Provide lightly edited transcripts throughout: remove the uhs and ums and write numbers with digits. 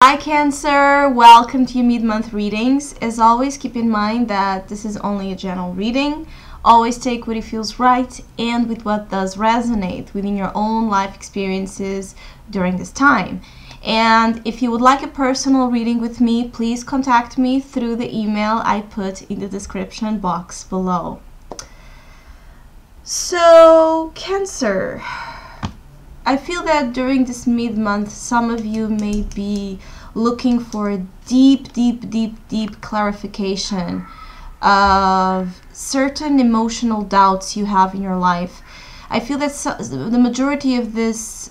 Hi Cancer, welcome to your mid-month readings. As always, keep in mind that this is only a general reading. Always take what it feels right and with what does resonate within your own life experiences during this time. And if you would like a personal reading with me, please contact me through the email I put in the description box below. So, Cancer, I feel that during this mid-month, some of you may be looking for a deep clarification of certain emotional doubts you have in your life. I feel that the majority of this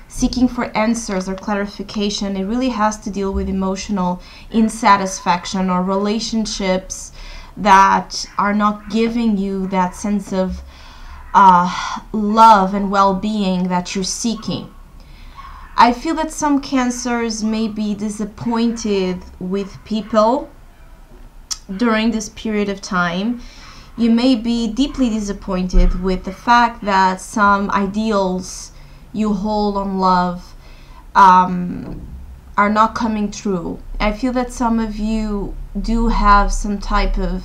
seeking for answers or clarification, it really has to deal with emotional insatisfaction or relationships that are not giving you that sense of love and well-being that you're seeking. I feel that some Cancers may be disappointed with people during this period of time. You may be deeply disappointed with the fact that some ideals you hold on love are not coming true. I feel that some of you do have some type of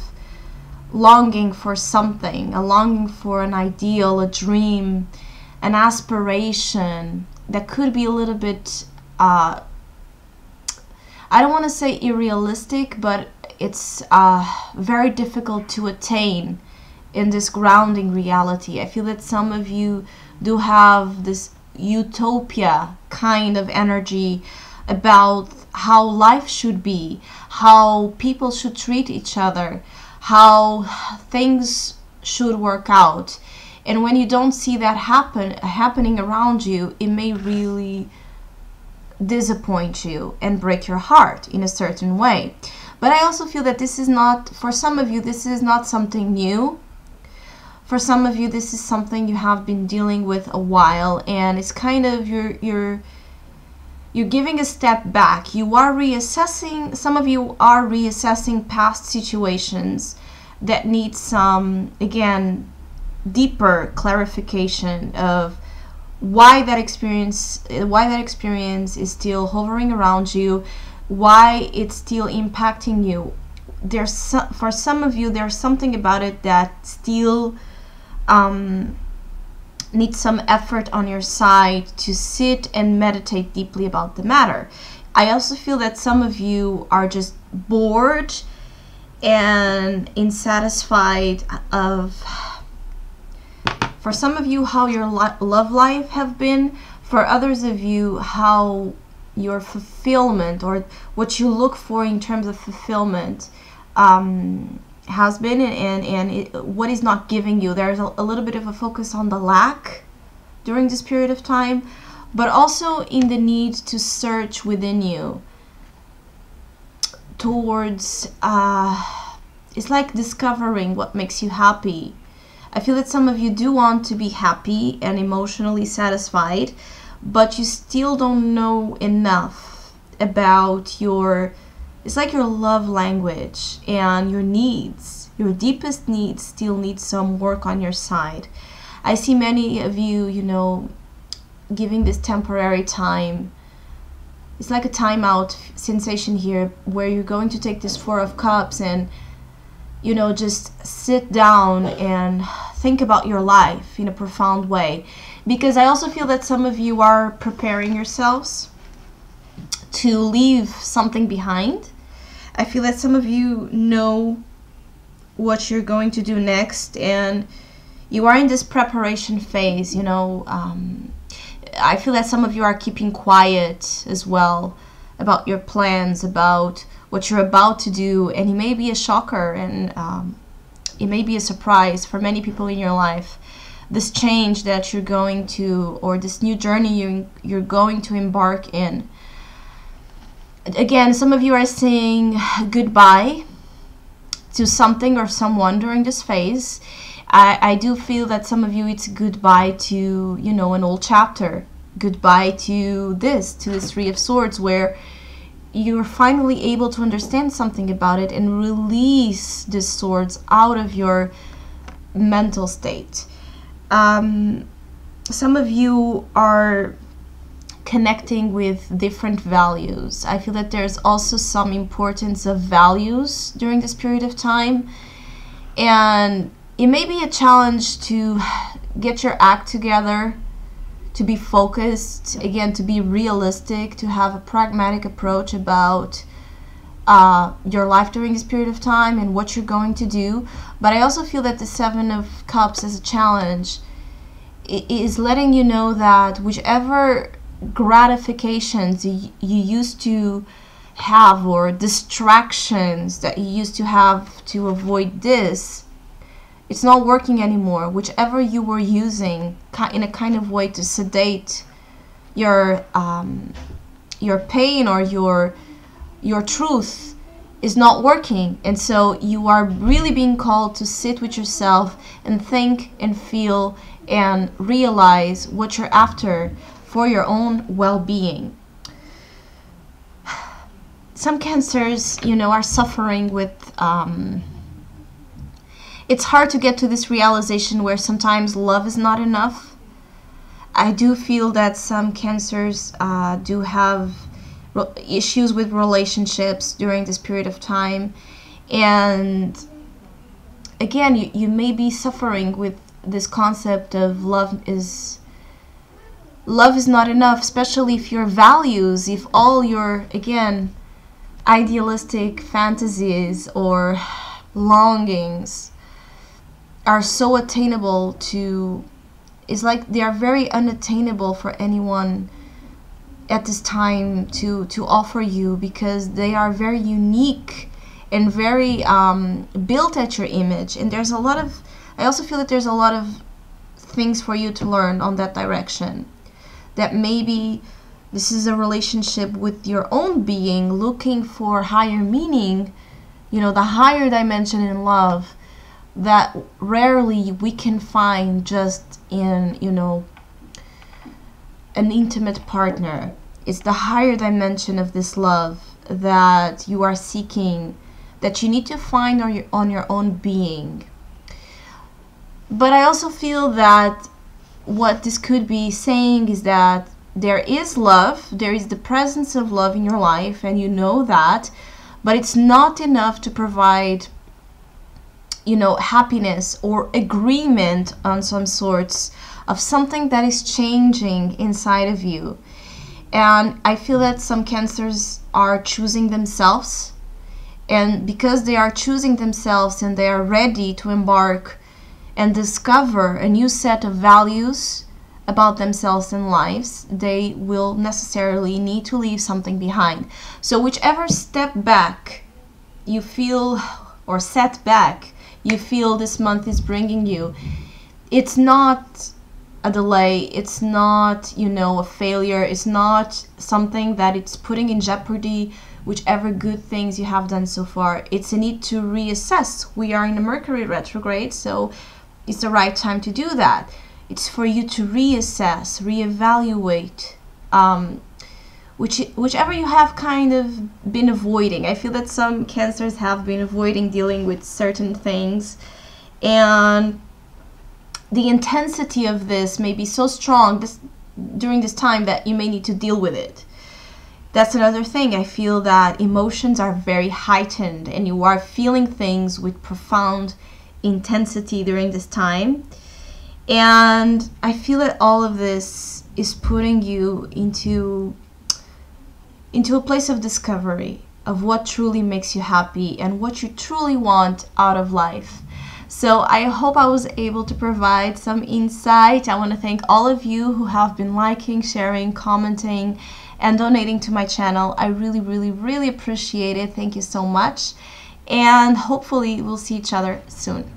longing for something, a longing for an ideal, a dream, an aspiration that could be a little bit, I don't want to say unrealistic, but it's very difficult to attain in this grounding reality. I feel that some of you do have this utopia kind of energy about how life should be, how people should treat each other, how things should work out. And when you don't see that happening around you, it may really disappoint you and break your heart in a certain way. But I also feel that this is not, for some of you, this is not something new. For some of you, this is something you have been dealing with a while, and it's kind of you're giving a step back. You are reassessing, some of you are reassessing past situations that need some, again, deeper clarification of why that experience is still hovering around you, why it's still impacting you. For some of you, there's something about it that still needs some effort on your side to sit and meditate deeply about the matter. I also feel that some of you are just bored and insatisfied of, for some of you, how your love life have been. For others of you, how your fulfillment or what you look for in terms of fulfillment has been, and what is not giving you. There's a little bit of a focus on the lack during this period of time, but also in the need to search within you towards it's like discovering what makes you happy. I feel that some of you do want to be happy and emotionally satisfied, but you still don't know enough about your, it's like your love language and your needs. Your deepest needs still need some work on your side. I see many of you, you know, giving this temporary time. It's like a timeout sensation here, where you're going to take this Four of Cups and, you know, just sit down and think about your life in a profound way. Because I also feel that some of you are preparing yourselves to leave something behind. I feel that some of you know what you're going to do next, and you are in this preparation phase, you know. I feel that some of you are keeping quiet as well about your plans, about what you're about to do, and it may be a shocker, and it may be a surprise for many people in your life. This change that you're going to, or this new journey you're going to embark in. Again, some of you are saying goodbye to something or someone during this phase. I do feel that some of you, it's goodbye to, you know, an old chapter. Goodbye to this Three of Swords, where you're finally able to understand something about it and release the swords out of your mental state. Some of you are connecting with different values. I feel that there's also some importance of values during this period of time, and it may be a challenge to get your act together, to be focused, again, to be realistic, to have a pragmatic approach about your life during this period of time and what you're going to do. But I also feel that the Seven of Cups as a challenge is letting you know that whichever gratifications you used to have, or distractions that you used to have to avoid this, it's not working anymore. Whichever you were using in a kind of way to sedate your pain or your truth is not working. And so you are really being called to sit with yourself and think and feel and realize what you're after for your own well-being. Some Cancers, are suffering with it's hard to get to this realization where sometimes love is not enough. I do feel that some Cancers do have issues with relationships during this period of time, and again, you may be suffering with this concept of love is not enough, especially if your values, if all your, again, idealistic fantasies or longings are so attainable to, it's like they are very unattainable for anyone at this time to offer you, because they are very unique and very built at your image. And there's a lot of, I also feel that there's a lot of things for you to learn on that direction. That maybe this is a relationship with your own being looking for higher meaning, the higher dimension in love that rarely we can find just in, an intimate partner. It's the higher dimension of this love that you are seeking, that you need to find on your own being. But I also feel that what this could be saying is that there is love, there is the presence of love in your life, and you know that, but it's not enough to provide, happiness or agreement on some sorts of something that is changing inside of you. And I feel that some Cancers are choosing themselves, and because they are choosing themselves and they are ready to embark and discover a new set of values about themselves and lives, they will necessarily need to leave something behind. So whichever step back you feel, or setback you feel this month is bringing you, it's not a delay, it's not, a failure, it's not something that it's putting in jeopardy whichever good things you have done so far. It's a need to reassess. We are in a Mercury retrograde, so it's the right time to do that. It's for you to reassess, reevaluate, whichever you have kind of been avoiding. I feel that some Cancers have been avoiding dealing with certain things, and the intensity of this may be so strong during this time that you may need to deal with it. That's another thing. I feel that emotions are very heightened and you are feeling things with profound intensity during this time. And I feel that all of this is putting you into a place of discovery of what truly makes you happy and what you truly want out of life. So I hope I was able to provide some insight. I want to thank all of you who have been liking, sharing, commenting, and donating to my channel. I really, really, really appreciate it. Thank you so much. And hopefully we'll see each other soon.